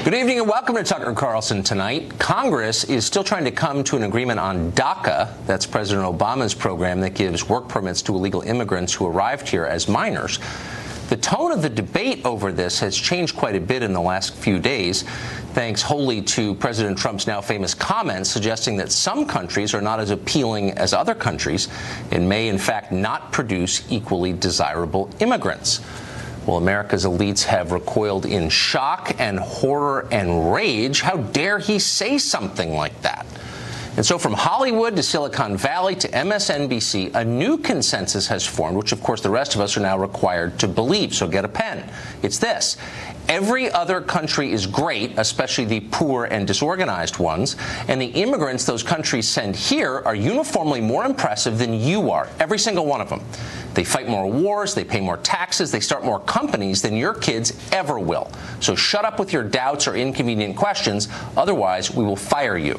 Good evening and welcome to Tucker Carlson tonight. Congress is still trying to come to an agreement on DACA. That's President Obama's program that gives work permits to illegal immigrants who arrived here as minors. The tone of the debate over this has changed quite a bit in the last few days, thanks wholly to President Trump's now famous comments suggesting that some countries are not as appealing as other countries and may, in fact, not produce equally desirable immigrants. Well, America's elites have recoiled in shock and horror and rage. How dare he say something like that? And so from Hollywood to Silicon Valley to MSNBC, a new consensus has formed, which, of course, the rest of us are now required to believe. So get a pen. It's this. Every other country is great, especially the poor and disorganized ones, and the immigrants those countries send here are uniformly more impressive than you are, every single one of them. They fight more wars, they pay more taxes, they start more companies than your kids ever will. So shut up with your doubts or inconvenient questions, otherwise we will fire you.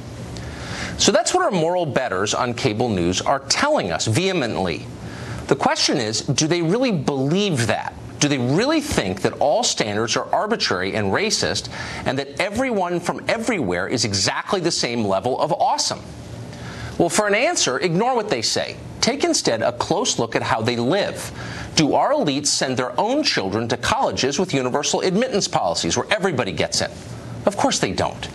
So that's what our moral betters on cable news are telling us vehemently. The question is, do they really believe that? Do they really think that all standards are arbitrary and racist and that everyone from everywhere is exactly the same level of awesome? Well, for an answer, ignore what they say. Take instead a close look at how they live. Do our elites send their own children to colleges with universal admittance policies where everybody gets in? Of course they don't.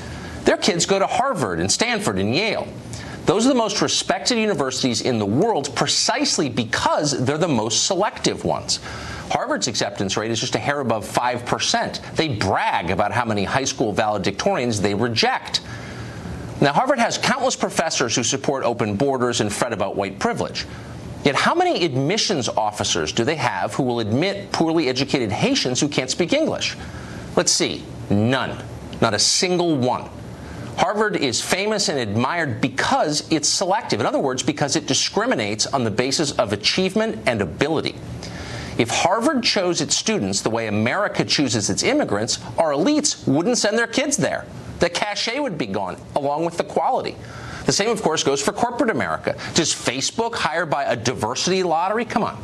Their kids go to Harvard and Stanford and Yale. Those are the most respected universities in the world precisely because they're the most selective ones. Harvard's acceptance rate is just a hair above 5%. They brag about how many high school valedictorians they reject. Now, Harvard has countless professors who support open borders and fret about white privilege. Yet how many admissions officers do they have who will admit poorly educated Haitians who can't speak English? Let's see. None. Not a single one. Harvard is famous and admired because it's selective. In other words, because it discriminates on the basis of achievement and ability. If Harvard chose its students the way America chooses its immigrants, our elites wouldn't send their kids there. The cachet would be gone, along with the quality. The same, of course, goes for corporate America. Does Facebook hire by a diversity lottery? Come on.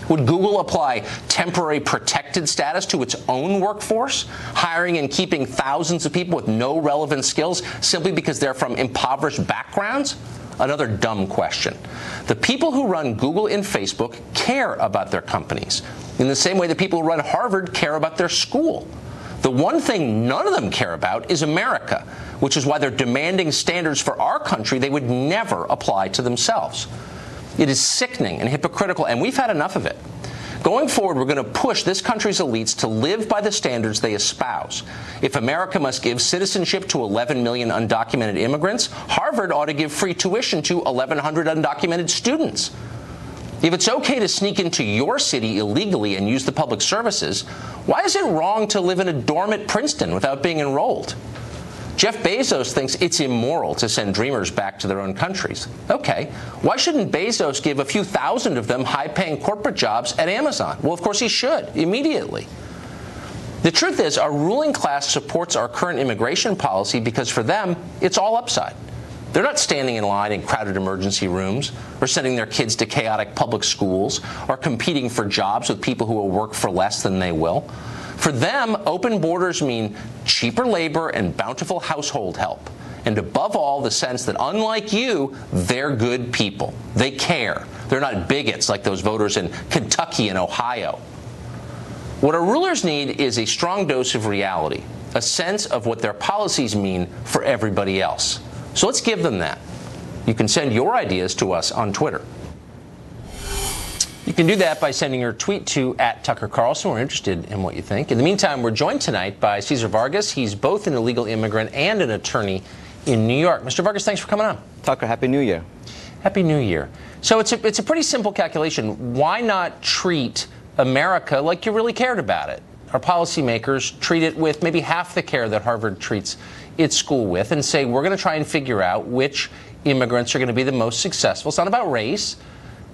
Would Google apply temporary protected status to its own workforce, hiring and keeping thousands of people with no relevant skills simply because they're from impoverished backgrounds? Another dumb question. The people who run Google and Facebook care about their companies, in the same way the people who run Harvard care about their school. The one thing none of them care about is America, which is why they're demanding standards for our country they would never apply to themselves. It is sickening and hypocritical, and we've had enough of it. Going forward, we're going to push this country's elites to live by the standards they espouse. If America must give citizenship to 11 million undocumented immigrants, Harvard ought to give free tuition to 1,100 undocumented students. If it's okay to sneak into your city illegally and use the public services, why is it wrong to live in a dorm at Princeton without being enrolled? Jeff Bezos thinks it's immoral to send dreamers back to their own countries. Okay, why shouldn't Bezos give a few thousand of them high-paying corporate jobs at Amazon? Well, of course he should, immediately. The truth is, our ruling class supports our current immigration policy because for them, it's all upside. They're not standing in line in crowded emergency rooms or sending their kids to chaotic public schools or competing for jobs with people who will work for less than they will. For them, open borders mean cheaper labor and bountiful household help. And above all, the sense that unlike you, they're good people. They care. They're not bigots like those voters in Kentucky and Ohio. What our rulers need is a strong dose of reality, a sense of what their policies mean for everybody else. So let's give them that. You can send your ideas to us on Twitter. You can do that by sending your tweet to @TuckerCarlson. We're interested in what you think. In the meantime, we're joined tonight by Cesar Vargas. He's both an illegal immigrant and an attorney in New York. Mr. Vargas, thanks for coming on. Tucker, Happy New Year. Happy New Year. So it's a pretty simple calculation. Why not treat America like you really cared about it? Our policymakers treat it with maybe half the care that Harvard treats its school with and say, we're going to try and figure out which immigrants are going to be the most successful. It's not about race.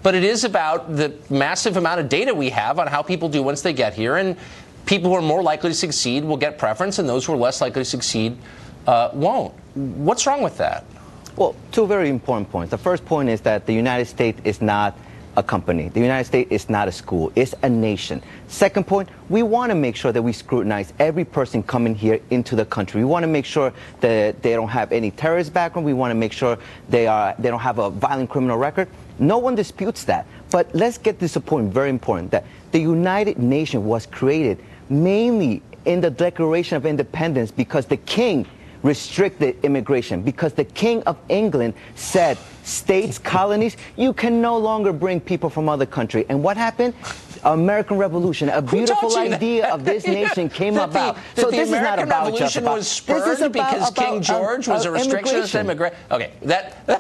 But it is about the massive amount of data we have on how people do once they get here. And people who are more likely to succeed will get preference, and those who are less likely to succeed won't. What's wrong with that? Well, two very important points. The first point is that the United States is not a company. The United States is not a school. It's a nation. Second point, we want to make sure that we scrutinize every person coming here into the country. We want to make sure that they don't have any terrorist background. We want to make sure they don't have a violent criminal record. No one disputes that. But let's get this point very important, that the United Nations was created mainly in the Declaration of Independence because the king restricted immigration, because the King of England said, states, colonies, you can no longer bring people from other countries. And what happened? American Revolution, a beautiful idea of this nation came about. So this is not about just about. Was spurred because King George was a restriction on immigration. Okay, that's a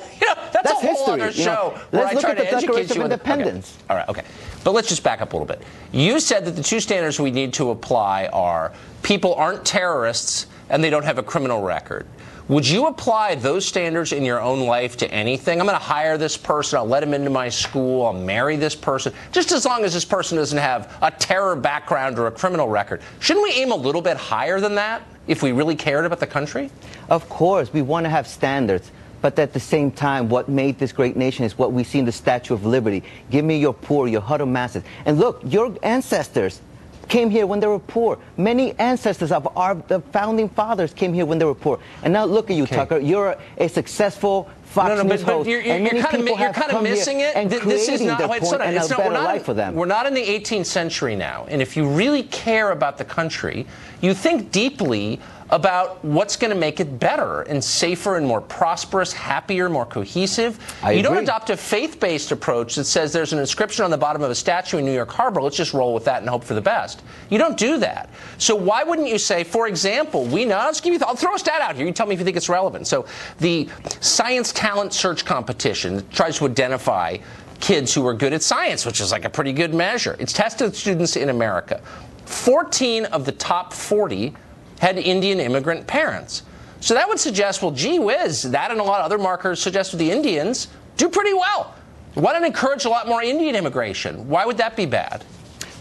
whole history, other show where I try to educate you on independence. Okay. All right, okay. But let's just back up a little bit. You said that the two standards we need to apply are people aren't terrorists and they don't have a criminal record. Would you apply those standards in your own life to anything? I'm going to hire this person, I'll let him into my school, I'll marry this person, just as long as this person doesn't have a terror background or a criminal record. Shouldn't we aim a little bit higher than that if we really cared about the country? Of course, we want to have standards. But at the same time, what made this great nation is what we see in the Statue of Liberty. Give me your poor, your huddled masses. And look, your ancestors came here when they were poor. Many ancestors of the founding fathers came here when they were poor. And now look at you, Tucker. You're a successful Fox News host. You're kind of missing it. And this is not. Wait, so and a better life for them. We're not in the 18th century now. And if you really care about the country, you think deeply about what's going to make it better and safer and more prosperous, happier, more cohesive. You don't adopt a faith-based approach that says there's an inscription on the bottom of a statue in New York Harbor, let's just roll with that and hope for the best. You don't do that. So why wouldn't you say, for example, I'll throw a stat out here. You tell me if you think it's relevant. So the Science Talent Search Competition tries to identify kids who are good at science, which is like a pretty good measure. It's tested students in America. 14 of the top 40 had Indian immigrant parents. So that would suggest, well, gee whiz, that and a lot of other markers suggest that the Indians do pretty well. Why not encourage a lot more Indian immigration? Why would that be bad?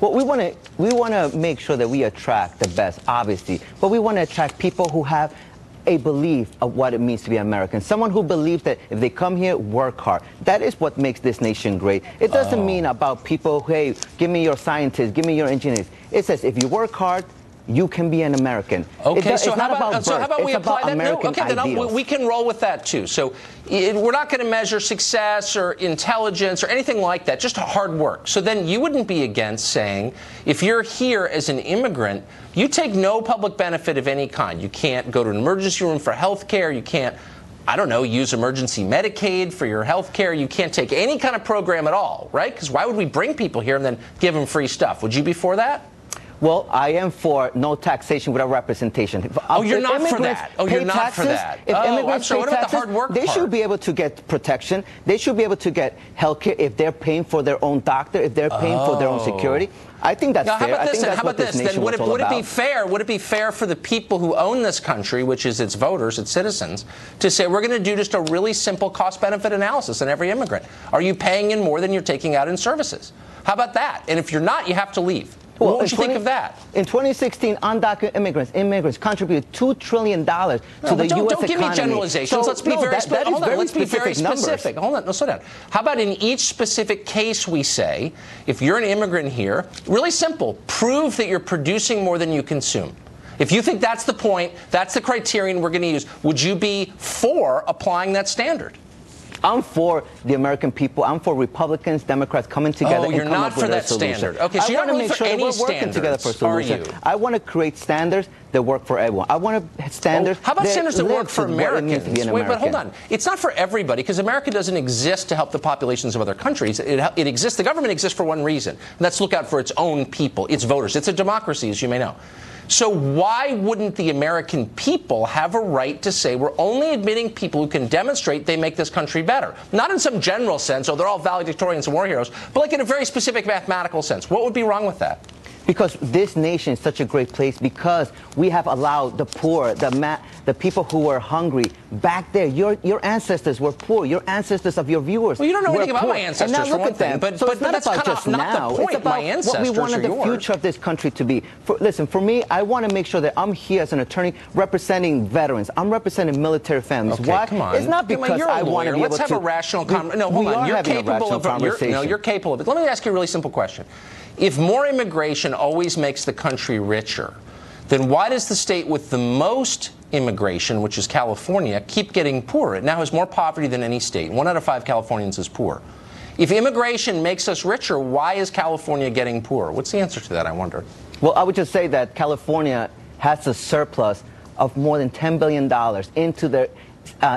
Well, we want to make sure that we attract the best, obviously, but we want to attract people who have a belief of what it means to be American. Someone who believes that if they come here, work hard. That is what makes this nation great. It doesn't mean about people, hey, give me your scientists, give me your engineers. It says if you work hard, you can be an American. Okay, so how about we apply that? No, okay, then we can roll with that too. So we're not going to measure success or intelligence or anything like that, just hard work. So then you wouldn't be against saying, if you're here as an immigrant, you take no public benefit of any kind. You can't go to an emergency room for health care. You can't, I don't know, use emergency Medicaid for your health care. You can't take any kind of program at all, right? Because why would we bring people here and then give them free stuff? Would you be for that? Well, I am for no taxation without representation. You're not for that. You're not for that. If immigrants pay what about taxes, the hard work they part? should be able to get protection. They should be able to get health care if they're paying for their own doctor, if they're paying for their own security. I think that's fair. I think that's what this nation was all about. Would it be fair for the people who own this country, which is its voters, its citizens, to say we're going to do just a really simple cost-benefit analysis on every immigrant? Are you paying in more than you're taking out in services? How about that? And if you're not, you have to leave. What would you think of that? In 2016, undocumented immigrants contributed $2 trillion to the U.S. economy. Don't give me generalizations. Let's be very specific. Hold on. Let's be very specific. Hold on. No, slow down. How about in each specific case we say, if you're an immigrant here, really simple, prove that you're producing more than you consume. If you think that's the point, that's the criterion we're going to use, would you be for applying that standard? I'm for the American people. I'm for Republicans, Democrats coming together and come up with a solution. Standard. Okay, so you're not really for any we're working together for a solution. Are you? I want to create standards that work for everyone. I want standards. How about standards that work for Americans? Wait, but hold on. It's not for everybody because America doesn't exist to help the populations of other countries. It exists. The government exists for one reason, and that's to look out for its own people, its voters. It's a democracy, as you may know. So why wouldn't the American people have a right to say we're only admitting people who can demonstrate they make this country better? Not in some general sense, they're all valedictorians and war heroes, but like in a very specific mathematical sense. What would be wrong with that? Because this nation is such a great place, because we have allowed the poor, the people who were hungry back there. Your ancestors were poor. Your ancestors of your viewers. Well, you don't know anything about poor. my ancestors, and now for one look at them. thing. But, so but it's not that's about kind just of not now. the point. It's about My ancestors what we wanted the future of this country to be. Listen, for me, I want to make sure that I'm here as an attorney representing veterans. I'm representing military families. Okay, Why? come on. It's not because I want to be Let's able to. have a rational conversation. No, hold on. You're capable of you're capable of it. Let me ask you a really simple question. If more immigration always makes the country richer, then why does the state with the most immigration, which is California, keep getting poorer? It now has more poverty than any state. 1 out of 5 Californians is poor. If immigration makes us richer, why is California getting poorer? What's the answer to that, I wonder? Well, I would just say that California has a surplus of more than $10 billion into the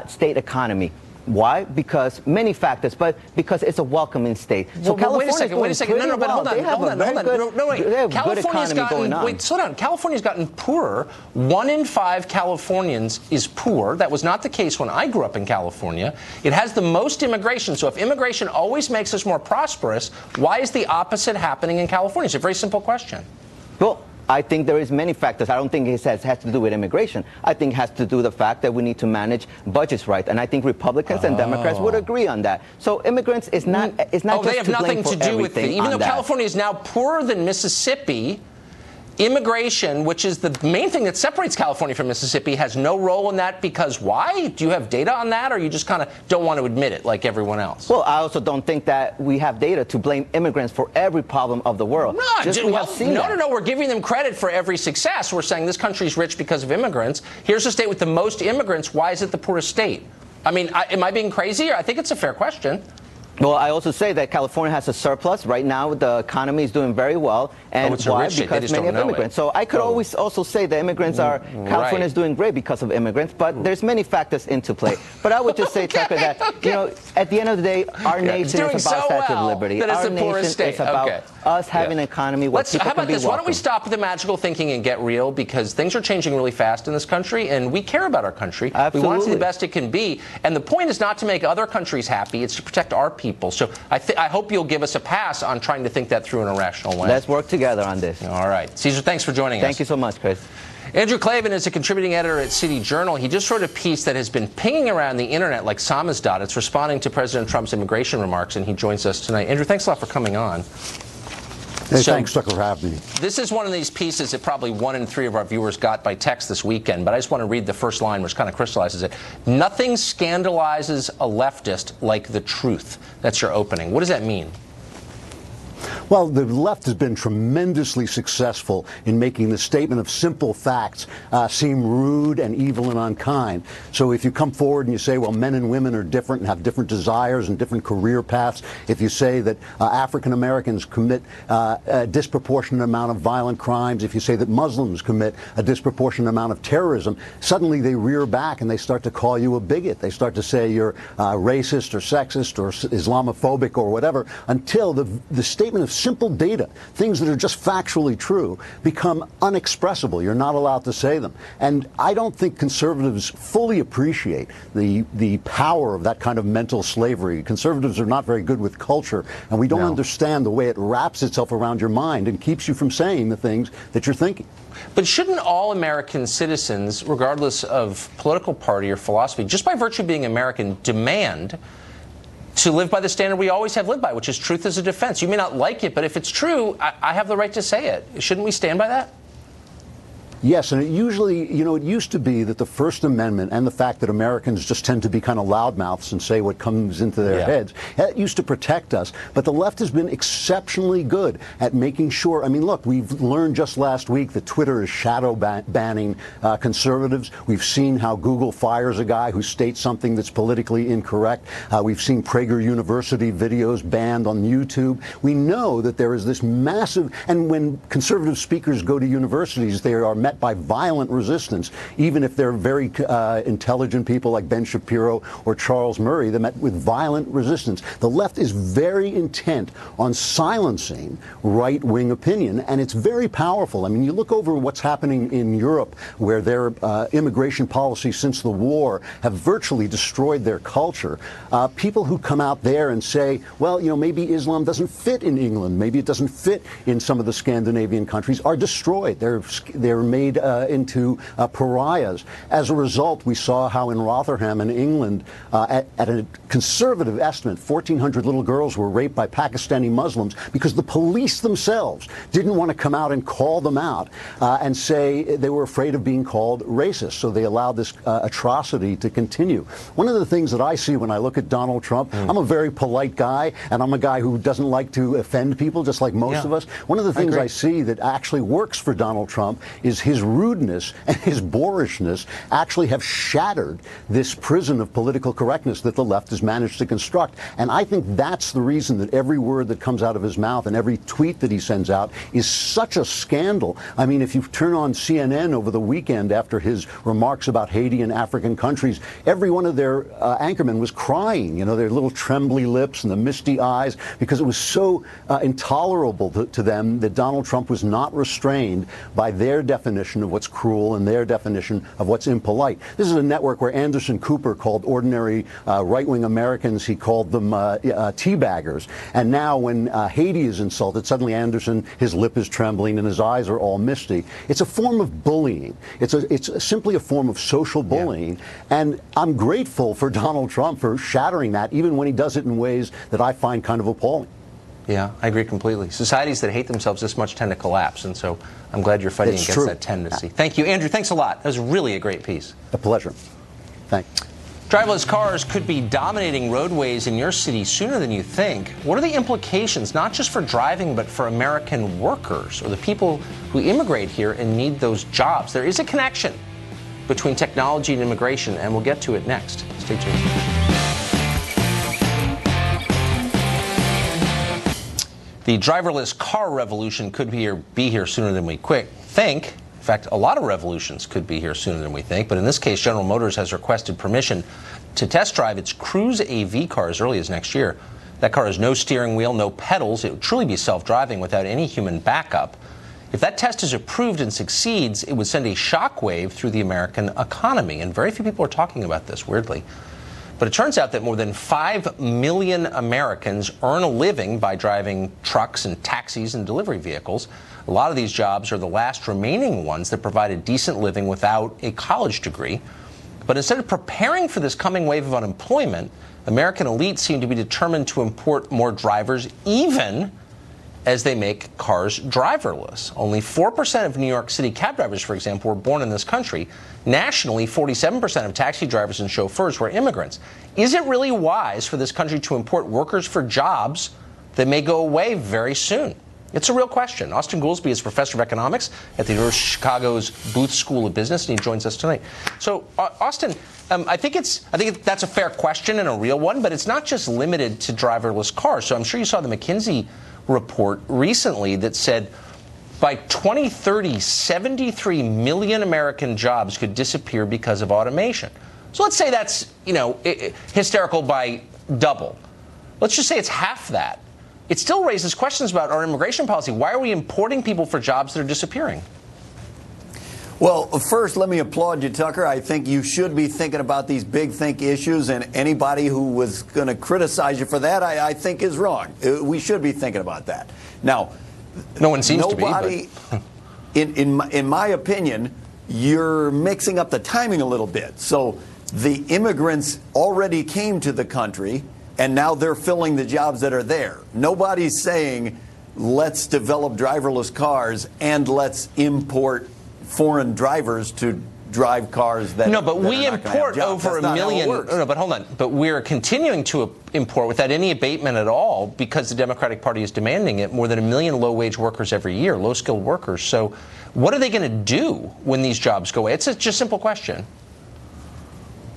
state economy. Why? Because many factors, but because it's a welcoming state. So well, wait a second. No, but hold on. California's gotten, slow down. California's gotten poorer. 1 in 5 Californians is poor. That was not the case when I grew up in California. It has the most immigration. So if immigration always makes us more prosperous, why is the opposite happening in California? It's a very simple question. Well, I think there is many factors. I don't think it has to do with immigration. I think it has to do with the fact that we need to manage budgets right. And I think Republicans and Democrats would agree on that. So immigrants is not just they have nothing to do with it. Even though California is now poorer than Mississippi, immigration, which is the main thing that separates California from Mississippi, has no role in that because why? Do you have data on that, or you just kind of don't want to admit it like everyone else? Well, I also don't think that we have data to blame immigrants for every problem of the world. No, we're giving them credit for every success. We're saying this country's rich because of immigrants. Here's a state with the most immigrants. Why is it the poorest state? I mean, am I being crazy? I think it's a fair question. Well, I also say that California has a surplus. Right now, the economy is doing very well. And why? Because many have immigrants. So I could always also say that immigrants are, California is doing great because of immigrants, but there's many factors into play. But I would just say, Tucker, that, you know, at the end of the day, our nation is about Statue of Liberty. Our nation is about us having an economy where people can be welcome. Why don't we stop with the magical thinking and get real? Because things are changing really fast in this country, and we care about our country. Absolutely. We want it to be the best it can be. And the point is not to make other countries happy. It's to protect our people. So I hope you'll give us a pass on trying to think that through in a rational way. Let's work together on this. All right. Caesar, thanks for joining us. Thank you so much, Chris. Andrew Klavan is a contributing editor at City Journal. He just wrote a piece that has been pinging around the internet like samizdat. It's responding to President Trump's immigration remarks, and he joins us tonight. Andrew, thanks a lot for coming on. Hey, thanks, Tucker, for having me. This is one of these pieces that probably 1 in 3 of our viewers got by text this weekend, but I just want to read the first line, which kind of crystallizes it. Nothing scandalizes a leftist like the truth. That's your opening. What does that mean? Well, the left has been tremendously successful in making the statement of simple facts seem rude and evil and unkind. So if you come forward and you say, well, men and women are different and have different desires and different career paths, if you say that African Americans commit a disproportionate amount of violent crimes, if you say that Muslims commit a disproportionate amount of terrorism, suddenly they rear back and they start to call you a bigot. They start to say you're racist or sexist or Islamophobic or whatever, until the statement of simple data, things that are just factually true, become unexpressible. You're not allowed to say them. And I don't think conservatives fully appreciate the power of that kind of mental slavery. Conservatives are not very good with culture, and we don't understand the way it wraps itself around your mind and keeps you from saying the things that you're thinking. But shouldn't all American citizens, regardless of political party or philosophy, just by virtue of being American, demand to live by the standard we always have lived by, which is truth as a defense? You may not like it, but if it's true, I have the right to say it. Shouldn't we stand by that? Yes, and it usually, you know, it used to be that the First Amendment and the fact that Americans just tend to be kind of loudmouths and say what comes into their heads, that used to protect us. But the left has been exceptionally good at making sure, I mean, look, we've learned just last week that Twitter is shadow banning conservatives. We've seen how Google fires a guy who states something that's politically incorrect. We've seen Prager University videos banned on YouTube. We know that there is this massive, and when conservative speakers go to universities, they are met by violent resistance, even if they're very intelligent people like Ben Shapiro or Charles Murray. They're met with violent resistance. The left is very intent on silencing right-wing opinion, and it's very powerful. I mean, you look over what's happening in Europe, where their immigration policies since the war have virtually destroyed their culture. People who come out there and say, well, you know, maybe Islam doesn't fit in England, maybe it doesn't fit in some of the Scandinavian countries, are destroyed. They're made into pariahs. As a result, we saw how in Rotherham in England, at a conservative estimate, 1,400 little girls were raped by Pakistani Muslims because the police themselves didn't want to come out and call them out and say they were afraid of being called racist. So they allowed this atrocity to continue. One of the things that I see when I look at Donald Trump, I'm a very polite guy, and I'm a guy who doesn't like to offend people, just like most of us. One of the things I see that actually works for Donald Trump is his rudeness and his boorishness actually have shattered this prison of political correctness that the left has managed to construct. And I think that's the reason that every word that comes out of his mouth and every tweet that he sends out is such a scandal. I mean, if you turn on CNN over the weekend after his remarks about Haiti and African countries, every one of their anchormen was crying, you know, their little trembly lips and the misty eyes, because it was so intolerable to them that Donald Trump was not restrained by their definition of what's cruel and their definition of what's impolite. This is a network where Anderson Cooper called ordinary right-wing Americans, he called them teabaggers. And now when Haiti is insulted, suddenly Anderson, his lip is trembling and his eyes are all misty. It's a form of bullying. It's simply a form of social bullying. And I'm grateful for Donald Trump for shattering that, even when he does it in ways that I find kind of appalling. Yeah, I agree completely. Societies that hate themselves this much tend to collapse, and so I'm glad you're fighting against that tendency. Thank you, Andrew. Thanks a lot. That was really a great piece. A pleasure. Thanks. Driverless cars could be dominating roadways in your city sooner than you think. What are the implications, not just for driving, but for American workers or the people who immigrate here and need those jobs? There is a connection between technology and immigration, and we'll get to it next. Stay tuned. The driverless car revolution could be here sooner than we think. In fact, a lot of revolutions could be here sooner than we think. But in this case, General Motors has requested permission to test drive its Cruise AV car as early as next year. That car has no steering wheel, no pedals. It would truly be self-driving without any human backup. If that test is approved and succeeds, it would send a shockwave through the American economy. And very few people are talking about this, weirdly. But it turns out that more than 5 million Americans earn a living by driving trucks and taxis and delivery vehicles. A lot of these jobs are the last remaining ones that provide a decent living without a college degree. But instead of preparing for this coming wave of unemployment, American elites seem to be determined to import more drivers, even as they make cars driverless. Only 4% of New York City cab drivers, for example, were born in this country. Nationally, 47% of taxi drivers and chauffeurs were immigrants. Is it really wise for this country to import workers for jobs that may go away very soon? It's a real question. Austin Goolsbee is professor of economics at the University of Chicago's Booth School of Business, and he joins us tonight. So, Austin, I think that's a fair question and a real one, but it's not just limited to driverless cars. So I'm sure you saw the McKinsey report recently that said by 2030, 73 million American jobs could disappear because of automation. So let's say that's, hysterical by double. Let's just say it's half that. It still raises questions about our immigration policy. Why are we importing people for jobs that are disappearing? Well, first, let me applaud you, Tucker. I think you should be thinking about these big think issues, and anybody who was going to criticize you for that, I think is wrong. We should be thinking about that. Now, no one seems to be. But... in my opinion, you're mixing up the timing a little bit. So the immigrants already came to the country, and now they're filling the jobs that are there. Nobody's saying, let's develop driverless cars and let's import foreign drivers to drive cars that no, but that we import over a million. No, but hold on. But we're continuing to import without any abatement at all because the Democratic Party is demanding it. More than 1 million low-wage workers every year, low-skilled workers. So, what are they going to do when these jobs go away? It's just a simple question.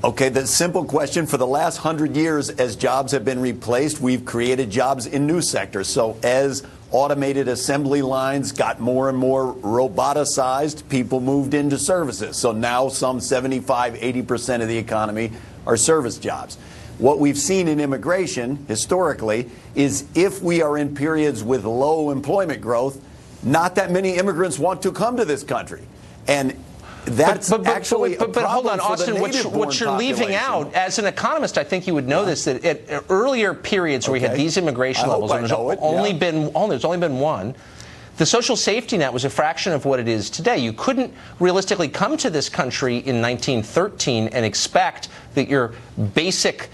Okay, the simple question, for the last 100 years, as jobs have been replaced, we've created jobs in new sectors. So as automated assembly lines got more and more roboticized. People moved into services. So now some 75–80% of the economy are service jobs. What we've seen in immigration historically is if we are in periods with low employment growth, not that many immigrants want to come to this country. And that's actually a problem hold on, for the Austin, what you're leaving out, as an economist, I think you would know this, that at earlier periods where we had these immigration levels, there's only been one. The social safety net was a fraction of what it is today. You couldn't realistically come to this country in 1913 and expect that your basic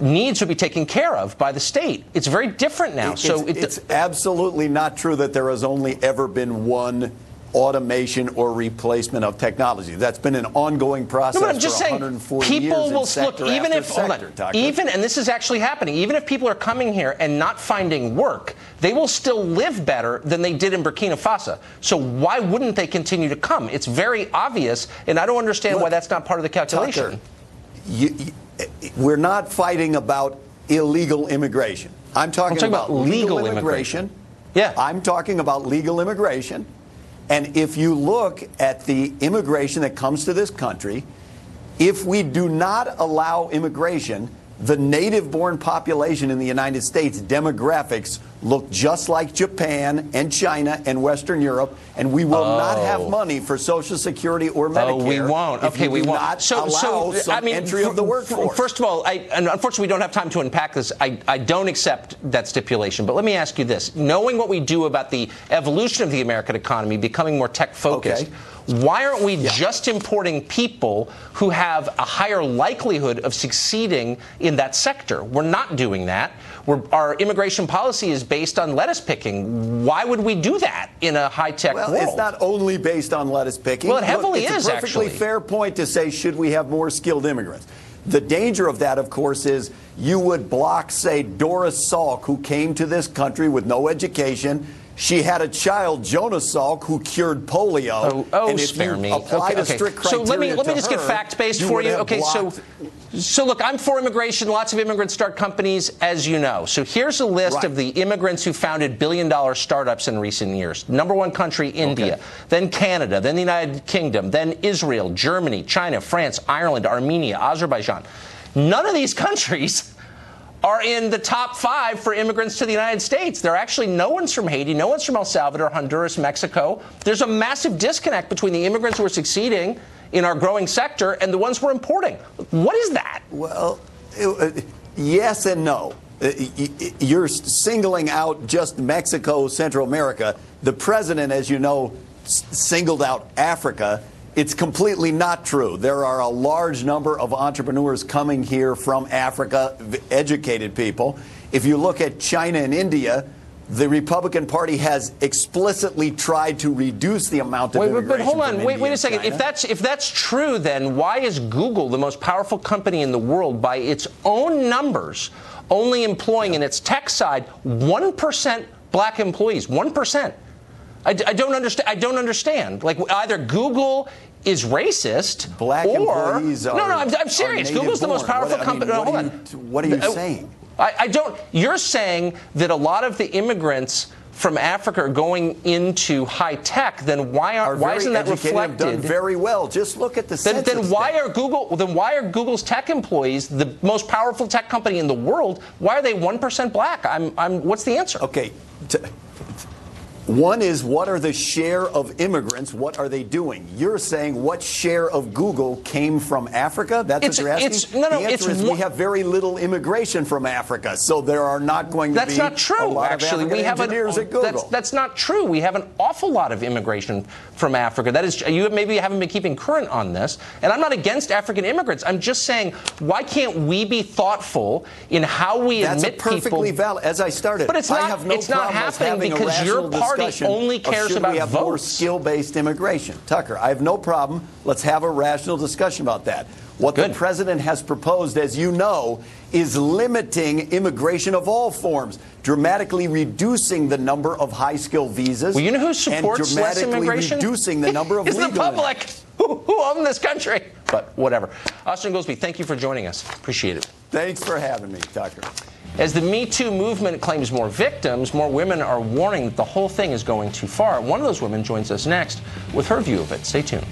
needs would be taken care of by the state. It's very different now. It's absolutely not true that there has only ever been one automation or replacement of technology. That's been an ongoing process for 140 years. People will look, even if, and this is actually happening, even if people are coming here and not finding work, they will still live better than they did in Burkina Faso. So why wouldn't they continue to come? It's very obvious, and I don't understand why that's not part of the calculation. Tucker, we're not fighting about illegal immigration. I'm talking about legal immigration. Yeah. I'm talking about legal immigration. And if you look at the immigration that comes to this country, if we do not allow immigration, the native-born population in the United States demographics look just like Japan and China and Western Europe, and we will not have money for Social Security or Medicare. Oh, we won't. Okay, we won't. Not allow some entry of the workforce. First of all, and unfortunately, we don't have time to unpack this. I don't accept that stipulation. But let me ask you this: knowing what we do about the evolution of the American economy becoming more tech-focused. Why aren't we just importing people who have a higher likelihood of succeeding in that sector? We're not doing that. Our immigration policy is based on lettuce picking. Why would we do that in a high-tech world? Well, it's not only based on lettuce picking. Well, it heavily is, actually. It's a perfectly fair point to say, should we have more skilled immigrants? The danger of that, of course, is you would block, say, Doris Salk, who came to this country with no education. She had a child, Jonas Salk, who cured polio. And if spare me. Applied a strict criteria so let me just get fact-based for you. Okay, so look, I'm for immigration. Lots of immigrants start companies, as you know. So here's a list of the immigrants who founded billion-dollar startups in recent years. Number one country, India. Then Canada. Then the United Kingdom. Then Israel, Germany, China, France, Ireland, Armenia, Azerbaijan. None of these countries are in the top 5 for immigrants to the United States. No one's from Haiti, no one's from El Salvador, Honduras, Mexico. There's a massive disconnect between the immigrants who are succeeding in our growing sector and the ones we're importing. What is that? Well, yes and no. You're singling out just Mexico, Central America. The president, as you know, singled out Africa. It's completely not true. There are a large number of entrepreneurs coming here from Africa, educated people. If you look at China and India, the Republican Party has explicitly tried to reduce the amount of immigration. But hold on, wait a second. China. If that's true, then why is Google, the most powerful company in the world, by its own numbers, only employing in its tech side 1% black employees? 1%. I don't understand. I don't understand. Like, either Google is racist, black employees are. No, I'm serious. Google's the most powerful company. What are you saying? I don't. You're saying that a lot of the immigrants from Africa are going into high tech. Then why isn't that reflected? Done very well. Just look at the census. Then why are Google's tech employees, the most powerful tech company in the world, why are they 1% black? What's the answer? Okay. One is, what are the share of immigrants? What are they doing? You're saying what share of Google came from Africa? That's what you're asking? The answer is we have very little immigration from Africa, so there are not going to be not true, a lot actually. of African engineers at Google. That's not true. We have an awful lot of immigration from Africa. That is, you maybe haven't been keeping current on this, and I'm not against African immigrants. I'm just saying, why can't we be thoughtful in how we admit people? That's perfectly valid. As I started, but it's not happening because your party only cares about we have votes. More skill-based immigration. Tucker, I have no problem. Let's have a rational discussion about that. What the president has proposed, as you know, is limiting immigration of all forms, dramatically reducing the number of high-skill visas. Well, you know who supports less immigration? Reducing the number of it's legal the public who own this country. But whatever. Austin Goolsbee, thank you for joining us. Appreciate it. Thanks for having me, Tucker. As the Me Too movement claims more victims, more women are warning that the whole thing is going too far. One of those women joins us next with her view of it. Stay tuned.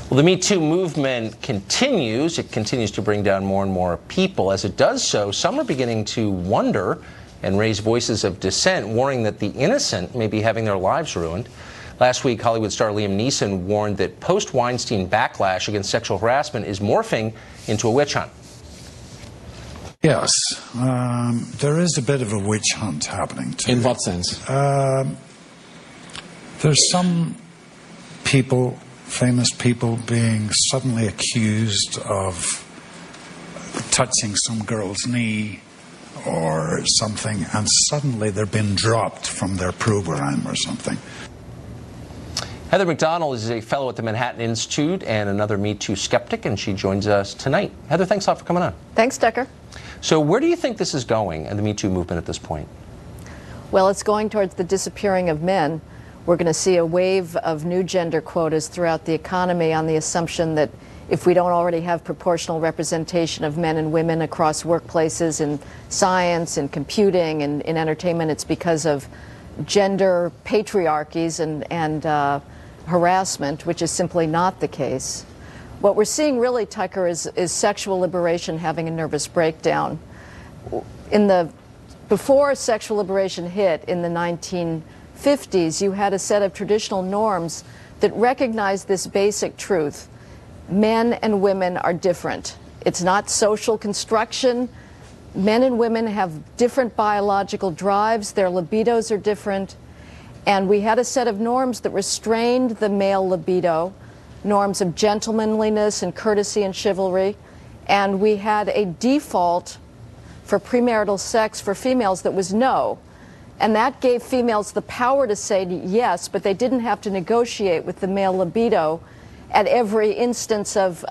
Well, the Me Too movement continues. It continues to bring down more and more people. As it does so, some are beginning to wonder and raise voices of dissent, warning that the innocent may be having their lives ruined. Last week, Hollywood star Liam Neeson warned that post-Weinstein backlash against sexual harassment is morphing into a witch hunt. Yes, there is a bit of a witch hunt happening too. In what sense? There's some people, famous people, being suddenly accused of touching some girl's knee or something, and suddenly they're being dropped from their program or something. Heather McDonald is a fellow at the Manhattan Institute and another Me Too skeptic, and she joins us tonight. Heather, thanks a lot for coming on. Thanks, Tucker. So where do you think this is going in the Me Too movement at this point? Well, it's going towards the disappearing of men. We're going to see a wave of new gender quotas throughout the economy on the assumption that if we don't already have proportional representation of men and women across workplaces in science and computing and in entertainment, it's because of gender patriarchies and harassment, which is simply not the case. What we're seeing really, Tucker, is sexual liberation having a nervous breakdown. Before sexual liberation hit in the 1950s, you had a set of traditional norms that recognized this basic truth. Men and women are different. It's not social construction. Men and women have different biological drives. Their libidos are different. And we had a set of norms that restrained the male libido, norms of gentlemanliness and courtesy and chivalry. And we had a default for premarital sex for females that was no. And that gave females the power to say yes, but they didn't have to negotiate with the male libido at every instance of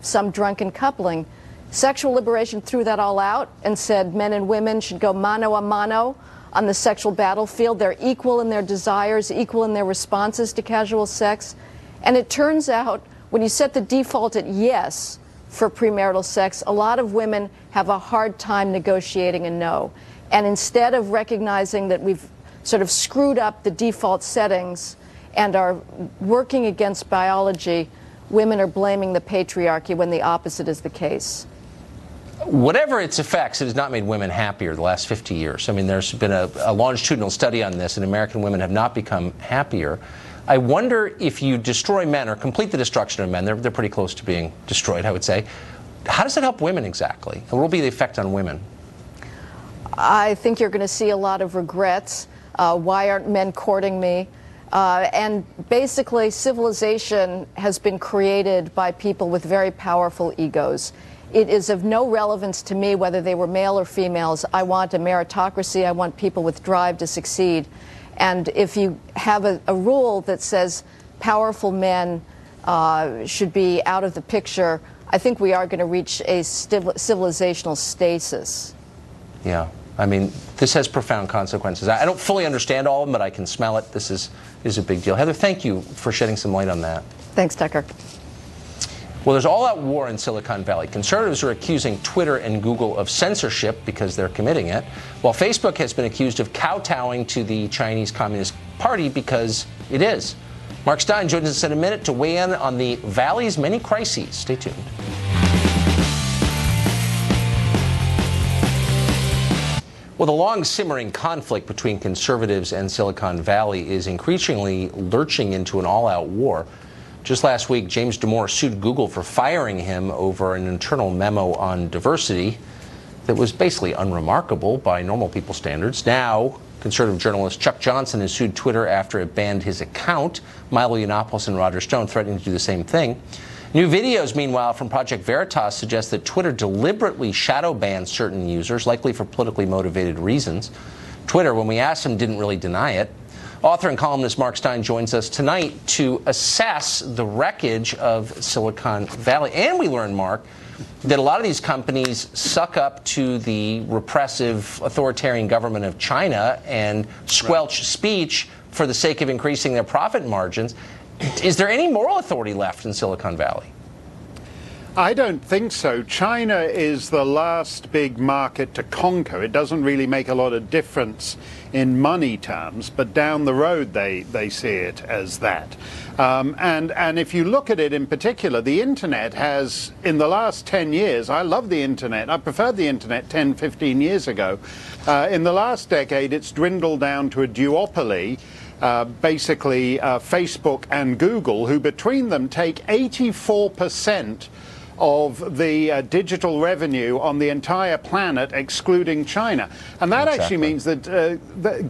some drunken coupling. Sexual liberation threw that all out and said men and women should go mano a mano on the sexual battlefield. They're equal in their desires, equal in their responses to casual sex. And it turns out when you set the default at yes for premarital sex, a lot of women have a hard time negotiating a no. And instead of recognizing that we've sort of screwed up the default settings and are working against biology, women are blaming the patriarchy when the opposite is the case. Whatever its effects, it has not made women happier the last 50 years. I mean, there's been a longitudinal study on this, and American women have not become happier. I wonder if you destroy men or complete the destruction of men, they're pretty close to being destroyed, I would say. How does it help women exactly? And what will be the effect on women? I think you're going to see a lot of regrets. Why aren't men courting me? And basically, civilization has been created by people with very powerful egos. It is of no relevance to me whether they were male or females. I want a meritocracy. I want people with drive to succeed. And if you have a rule that says powerful men should be out of the picture, I think we are going to reach a civilizational stasis. Yeah. I mean, this has profound consequences. I don't fully understand all of them, but I can smell it. This is a big deal. Heather, thank you for shedding some light on that. Thanks, Tucker. Well, there's all-out war in Silicon Valley. Conservatives are accusing Twitter and Google of censorship because they're committing it, while Facebook has been accused of kowtowing to the Chinese Communist Party because it is. Mark Stein joins us in a minute to weigh in on the Valley's many crises. Stay tuned. Well, the long-simmering conflict between conservatives and Silicon Valley is increasingly lurching into an all-out war. Just last week, James Damore sued Google for firing him over an internal memo on diversity that was basically unremarkable by normal people's standards. Now, conservative journalist Chuck Johnson has sued Twitter after it banned his account. Milo Yiannopoulos and Roger Stone threatening to do the same thing. New videos, meanwhile, from Project Veritas suggest that Twitter deliberately shadow banned certain users, likely for politically motivated reasons. Twitter, when we asked him, didn't really deny it. Author and columnist Mark Stein joins us tonight to assess the wreckage of Silicon Valley. And we learn, Mark, that a lot of these companies suck up to the repressive authoritarian government of China and squelch speech for the sake of increasing their profit margins. Is there any moral authority left in Silicon Valley? I don't think so. China is the last big market to conquer. It doesn't really make a lot of difference in money terms, but down the road they see it as that. And if you look at it in particular, the internet has, in the last 10 years, I love the internet. I preferred the internet 10, 15 years ago. In the last decade, it's dwindled down to a duopoly. Basically, Facebook and Google, who between them take 84% of the digital revenue on the entire planet, excluding China. And that actually means that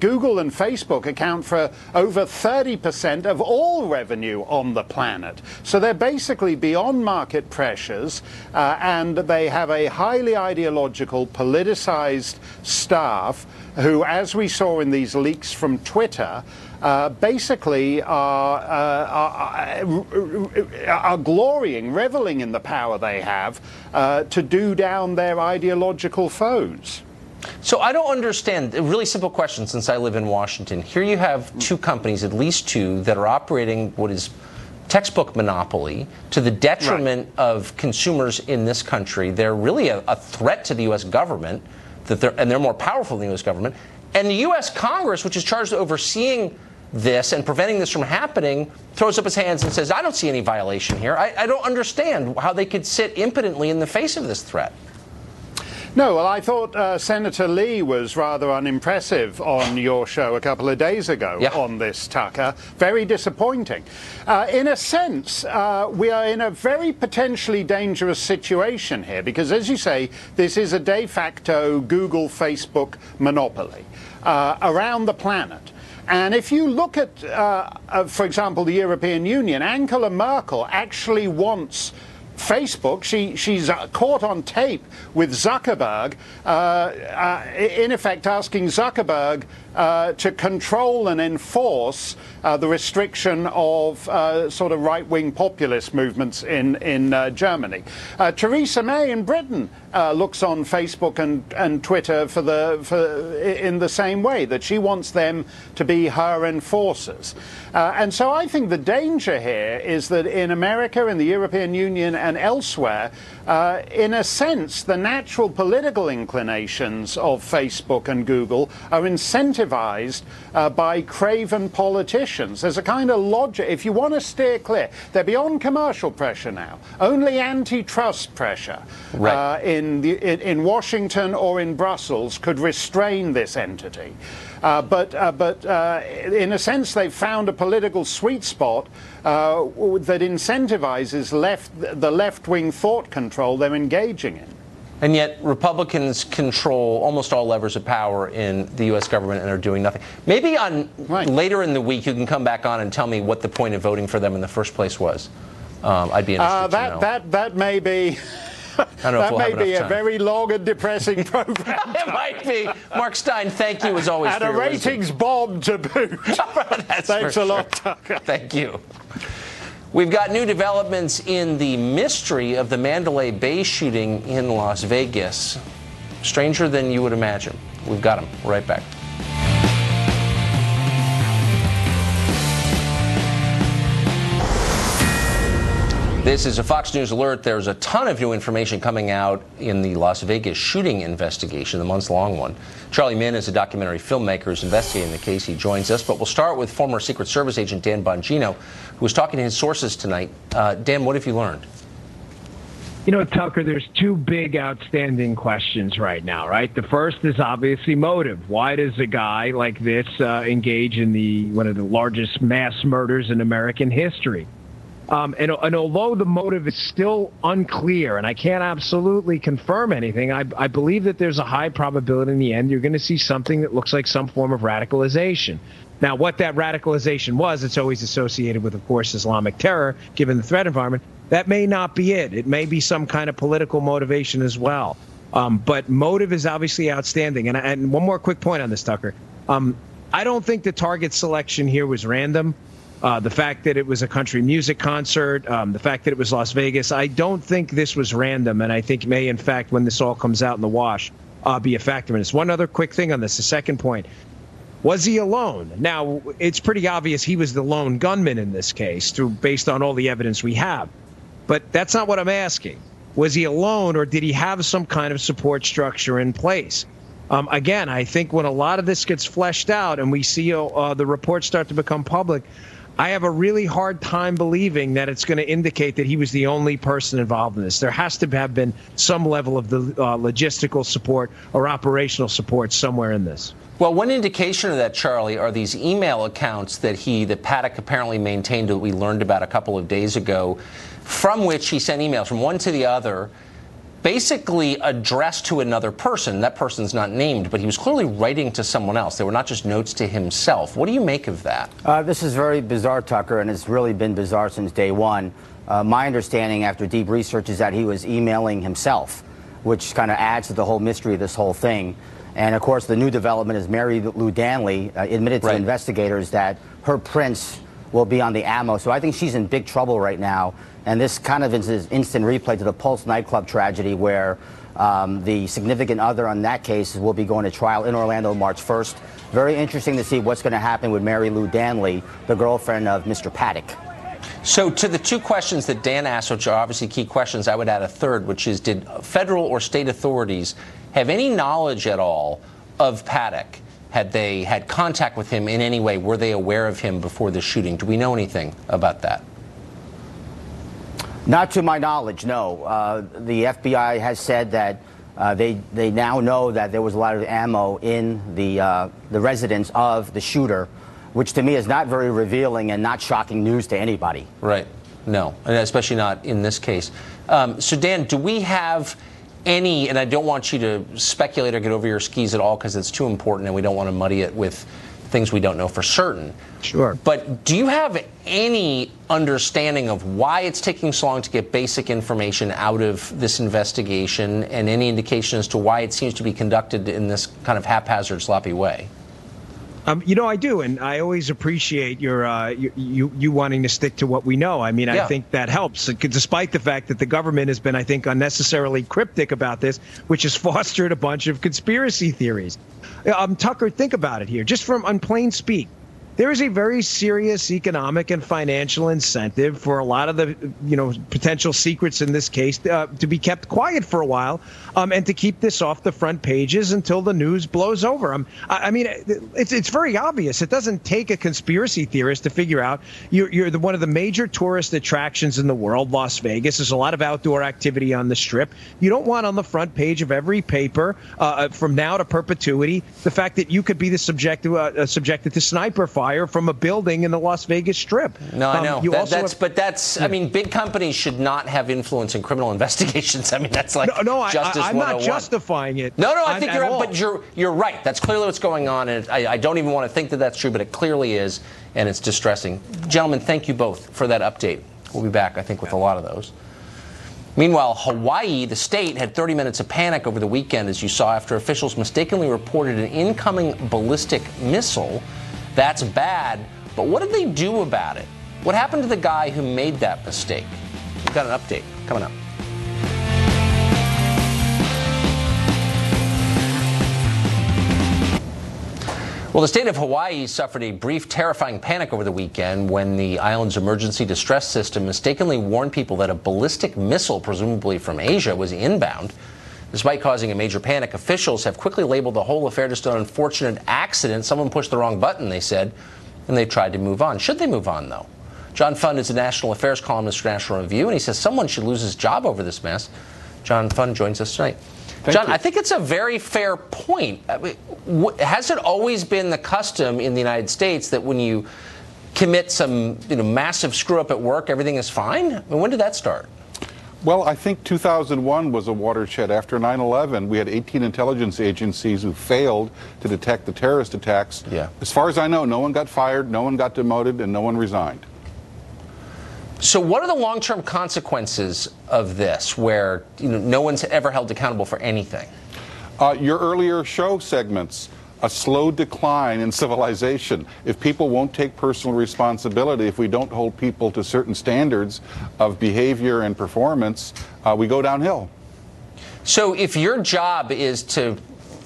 Google and Facebook account for over 30% of all revenue on the planet. So they're basically beyond market pressures, and they have a highly ideological, politicized staff who, as we saw in these leaks from Twitter, basically are glorying, reveling in the power they have to do down their ideological foes. So I don't understand, a really simple question since I live in Washington. Here you have two companies, at least two, that are operating what is textbook monopoly to the detriment of consumers in this country. They're really a threat to the U.S. government, and they're more powerful than the U.S. government. And the U.S. Congress, which is charged with overseeing this and preventing this from happening, throws up its hands and says, I don't see any violation here. I don't understand how they could sit impotently in the face of this threat. No, well, I thought Senator Lee was rather unimpressive on your show a couple of days ago on this, Tucker. Very disappointing. In a sense, we are in a very potentially dangerous situation here because, as you say, this is a de facto Google, Facebook monopoly around the planet. And if you look at, for example, the European Union, Angela Merkel actually wants Facebook. She's caught on tape with Zuckerberg, in effect asking Zuckerberg to control and enforce the restriction of sort of right-wing populist movements in Germany. Theresa May in Britain looks on Facebook and Twitter in the same way, that she wants them to be her enforcers. And so I think the danger here is that in America, in the European Union and elsewhere, in a sense, the natural political inclinations of Facebook and Google are incentivized by craven politicians. There's a kind of logic. If you want to steer clear, they're beyond commercial pressure now. Only antitrust pressure in Washington or in Brussels could restrain this entity. But in a sense, they've found a political sweet spot that incentivizes the left-wing thought control they're engaging in. And yet Republicans control almost all levers of power in the U.S. government and are doing nothing. Maybe later in the week you can come back on and tell me what the point of voting for them in the first place was. I'd be interested to know. That may be... That may be a very long and depressing program. It might be. Mark Stein, thank you as always and for your wisdom. ratings bomb to boot. Thanks a lot, Tucker. Thank you. We've got new developments in the mystery of the Mandalay Bay shooting in Las Vegas. Stranger than you would imagine. We've got them. We're right back. This is a Fox News alert. There's a ton of new information coming out in the Las Vegas shooting investigation, the months-long one. Charlie Min is a documentary filmmaker who's investigating the case. He joins us. But we'll start with former Secret Service agent Dan Bongino, who was talking to his sources tonight. Dan, what have you learned? You know, Tucker, there's two big outstanding questions right now, right? The first is obviously motive. Why does a guy like this engage in one of the largest mass murders in American history? And although the motive is still unclear, and I can't absolutely confirm anything, I believe that there's a high probability in the end you're going to see something that looks like some form of radicalization. Now, what that radicalization was, it's always associated with, of course, Islamic terror, given the threat environment. That may not be it. It may be some kind of political motivation as well. But motive is obviously outstanding. And one more quick point on this, Tucker. I don't think the target selection here was random. The fact that it was a country music concert, the fact that it was Las Vegas, I don't think this was random, and I think may, in fact, when this all comes out in the wash, be a factor in this. One other quick thing on this, the second point. Was he alone? Now, it's pretty obvious he was the lone gunman in this case, based on all the evidence we have. But that's not what I'm asking. Was he alone, or did he have some kind of support structure in place? Again, I think when a lot of this gets fleshed out and we see the reports start to become public, I have a really hard time believing that it's going to indicate that he was the only person involved in this. There has to have been some level of the logistical support or operational support somewhere in this. Well, one indication of that, Charlie, are these email accounts that Paddock apparently maintained that we learned about a couple of days ago, from which he sent emails from one to the other, basically addressed to another person. That person's not named, but he was clearly writing to someone else. They were not just notes to himself. What do you make of that? This is very bizarre, Tucker, and it's really been bizarre since day one. My understanding after deep research is that he was emailing himself, which kind of adds to the whole mystery of this whole thing. And, of course, the new development is Mary Lou Danley admitted to investigators that her prints will be on the ammo. So I think she's in big trouble right now. And this kind of is an instant replay to the Pulse nightclub tragedy, where the significant other on that case will be going to trial in Orlando March 1st. Very interesting to see what's going to happen with Mary Lou Danley, the girlfriend of Mr. Paddock. So to the two questions that Dan asked, which are obviously key questions, I would add a third, which is, did federal or state authorities have any knowledge at all of Paddock? Had they had contact with him in any way? Were they aware of him before the shooting? Do we know anything about that? Not to my knowledge, no. The FBI has said that they now know that there was a lot of ammo in the residence of the shooter, which to me is not very revealing and not shocking news to anybody. Right. No, and especially not in this case. So, Dan, do we have any, and I don't want you to speculate or get over your skis at all because it's too important and we don't want to muddy it with things we don't know for certain. Sure. But do you have any understanding of why it's taking so long to get basic information out of this investigation, and any indication as to why it seems to be conducted in this kind of haphazard, sloppy way? You know, I do, and I always appreciate you wanting to stick to what we know. I mean, I think that helps, despite the fact that the government has been, I think, unnecessarily cryptic about this, which has fostered a bunch of conspiracy theories. Tucker, think about it here, just from plain speak. There is a very serious economic and financial incentive for a lot of the, potential secrets in this case to be kept quiet for a while, and to keep this off the front pages until the news blows over. I mean, it's very obvious. It doesn't take a conspiracy theorist to figure out you're one of the major tourist attractions in the world, Las Vegas. There's a lot of outdoor activity on the Strip. You don't want on the front page of every paper from now to perpetuity the fact that you could be subjected to sniper fire from a building in the Las Vegas Strip. No, I know. I mean, big companies should not have influence in criminal investigations. I mean, that's like justice 101. I'm not justifying it. No, I think you're right, but you're right. That's clearly what's going on, and I don't even want to think that that's true, but it clearly is, and it's distressing. Gentlemen, thank you both for that update. We'll be back, I think, with a lot of those. Meanwhile, Hawaii, the state, had 30 minutes of panic over the weekend, as you saw, after officials mistakenly reported an incoming ballistic missile. That's bad, but what did they do about it? What happened to the guy who made that mistake? We've got an update coming up. Well, the state of Hawaii suffered a brief, terrifying panic over the weekend when the island's emergency distress system mistakenly warned people that a ballistic missile, presumably from Asia, was inbound. Despite causing a major panic, officials have quickly labeled the whole affair just an unfortunate accident. Someone pushed the wrong button, they said, and they tried to move on. Should they move on, though? John Fund is a national affairs columnist for National Review, and he says someone should lose his job over this mess. John Fund joins us tonight. John, I think it's a very fair point. I mean, has it always been the custom in the United States that when you commit some massive screw-up at work, everything is fine? I mean, when did that start? Well, I think 2001 was a watershed. After 9/11, we had 18 intelligence agencies who failed to detect the terrorist attacks. Yeah. As far as I know, no one got fired, no one got demoted, and no one resigned. So what are the long-term consequences of this, where no one's ever held accountable for anything? Your earlier show segments, a slow decline in civilization. If people won't take personal responsibility, if we don't hold people to certain standards of behavior and performance, we go downhill. So if your job is to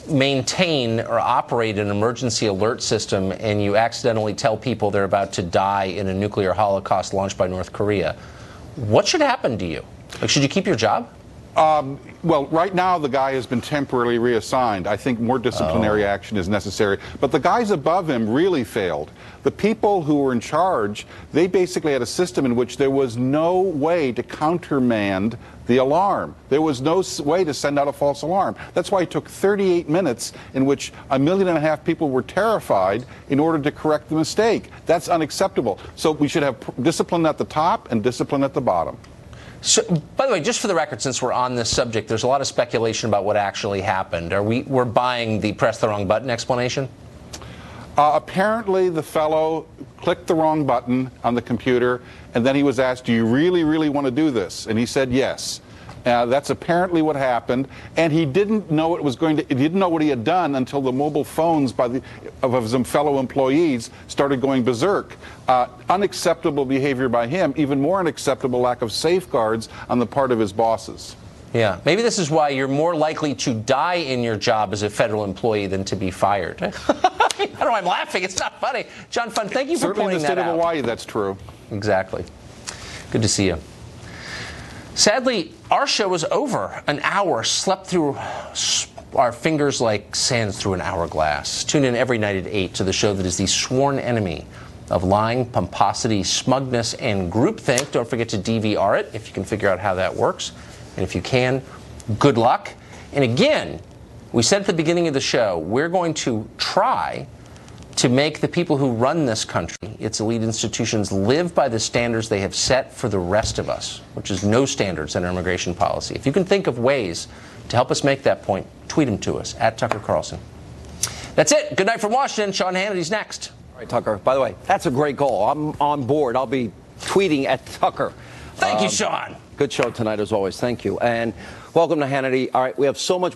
maintain or operate an emergency alert system and you accidentally tell people they're about to die in a nuclear holocaust launched by North Korea, what should happen to you? Like, should you keep your job? Well, right now the guy has been temporarily reassigned. I think more disciplinary action is necessary. But the guys above him really failed. The people who were in charge, they basically had a system in which there was no way to countermand the alarm. There was no way to send out a false alarm. That's why it took 38 minutes in which 1.5 million people were terrified in order to correct the mistake. That's unacceptable. So we should have discipline at the top and discipline at the bottom. So, by the way, just for the record, since we're on this subject, there's a lot of speculation about what actually happened. We're buying the press the wrong button explanation? Apparently, the fellow clicked the wrong button on the computer, and then he was asked, "Do you really, really want to do this?" And he said yes. That's apparently what happened, and he didn't know it was going to. He didn't know what he had done until the mobile phones of some fellow employees started going berserk. Unacceptable behavior by him. Even more unacceptable lack of safeguards on the part of his bosses. Yeah, maybe this is why you're more likely to die in your job as a federal employee than to be fired. I don't know why I'm laughing. It's not funny. John Fund, thank you for pointing that out. Certainly in the state of Hawaii, that's true. Exactly. Good to see you. Sadly, our show is over. An hour slept through our fingers like sands through an hourglass. Tune in every night at 8 to the show that is the sworn enemy of lying, pomposity, smugness, and groupthink. Don't forget to DVR it if you can figure out how that works. And if you can, good luck. And again, we said at the beginning of the show, we're going to try to make the people who run this country, its elite institutions, live by the standards they have set for the rest of us, which is no standards in our immigration policy. If you can think of ways to help us make that point, tweet them to us, @TuckerCarlson. That's it. Good night from Washington. Sean Hannity's next. All right, Tucker. By the way, that's a great goal. I'm on board. I'll be tweeting at Tucker. Thank you, Sean. Good show tonight, as always. Thank you. And welcome to Hannity. All right, we have so much